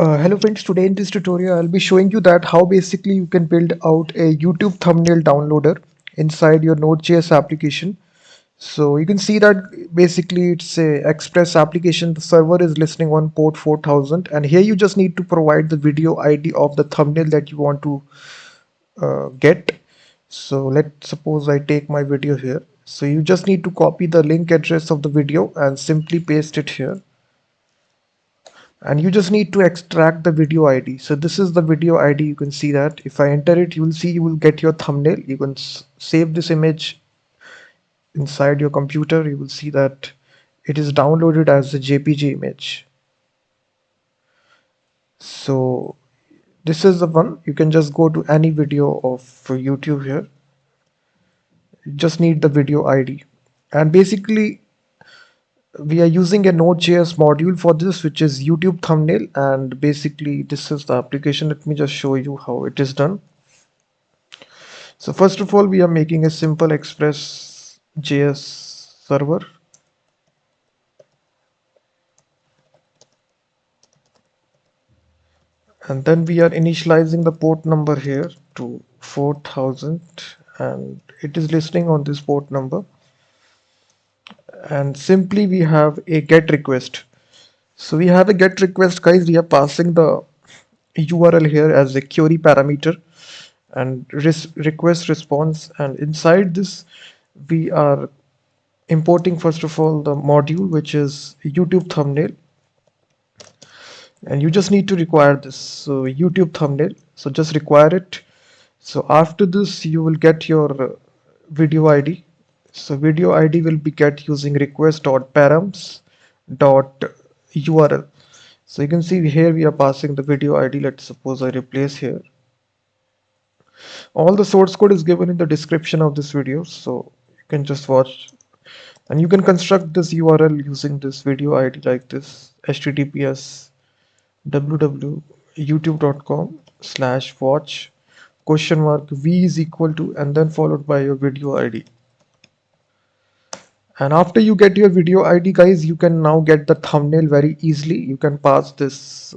Hello friends, today in this tutorial I'll be showing you that how basically you can build out a YouTube thumbnail downloader inside your Node.js application. So you can see that basically it's a Express application. The server is listening on port 4000, and here you just need to provide the video ID of the thumbnail that you want to get. So let's suppose I take my video here. So you just need to copy the link address of the video and simply paste it here, and you just need to extract the video ID. So this is the video ID. You can see that if I enter it, you will see you will get your thumbnail. You can save this image inside your computer. You will see that it is downloaded as a JPG image. So this is the one. You can just go to any video of YouTube here. You just need the video ID, and basically we are using a Node.js module for this, which is YouTube thumbnail, and basically this is the application. Let me just show you how it is done. So first of all, we are making a simple Express JS server. And then we are initializing the port number here to 4000, and it is listening on this port number. And simply we have a get request. So we have a get request, guys. We are passing the URL here as a query parameter and request response, and inside this we are importing first of all the module, which is YouTube thumbnail, and you just need to require this. So YouTube thumbnail, so just require it. So after this you will get your video ID. So video ID will be get using request.params.url. So you can see here we are passing the video ID. Let's suppose I replace here. All the source code is given in the description of this video, so you can just watch, and you can construct this URL using this video ID like this: https www.youtube.com/watch v is equal to, and then followed by your video ID. And after you get your video ID, guys, you can now get the thumbnail very easily. You can pass this,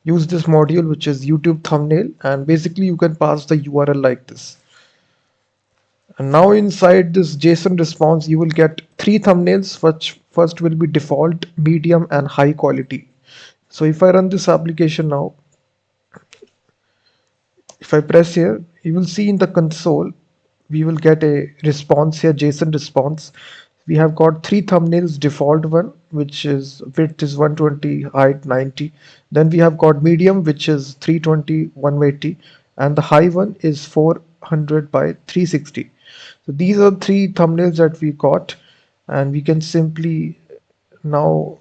use this module, which is YouTube thumbnail, and basically you can pass the URL like this. And now inside this JSON response, you will get three thumbnails, which first will be default, medium, and high quality. So if I run this application now, if I press here, you will see in the console, we will get a response here, JSON response. We have got three thumbnails: default one, which is width is 120, height 90. Then we have got medium, which is 320, 180, and the high one is 400 by 360. So these are three thumbnails that we got, and we can simply now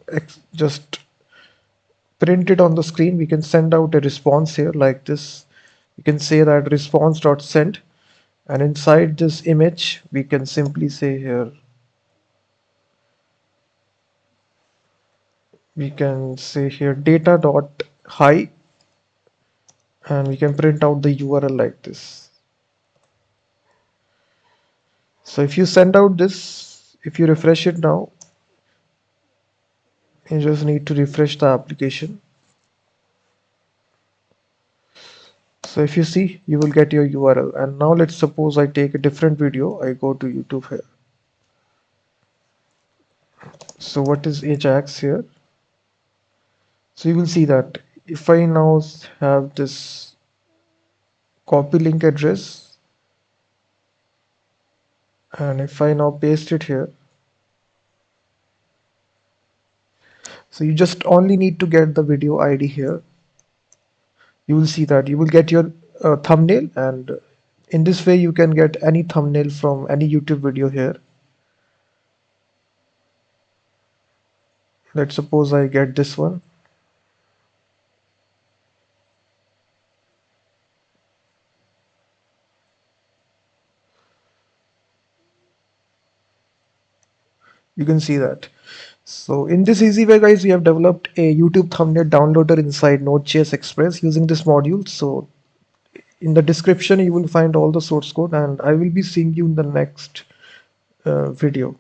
just print it on the screen. We can send out a response here like this. You can say that response.send, and inside this image we can simply say here, we can say here data.high, and we can print out the URL like this. So if you send out this, if you refresh it now, you just need to refresh the application. So if you see, you will get your URL. And now let's suppose I take a different video. I go to YouTube here. So what is AJAX here? So you will see that if I now have this copy link address, and if I now paste it here, so you just only need to get the video ID here. You will see that you will get your thumbnail, and in this way you can get any thumbnail from any YouTube video here. Let's suppose I get this one. You can see that. So in this easy way, guys, we have developed a YouTube thumbnail downloader inside Node.js Express using this module. So in the description, you will find all the source code, and I will be seeing you in the next video.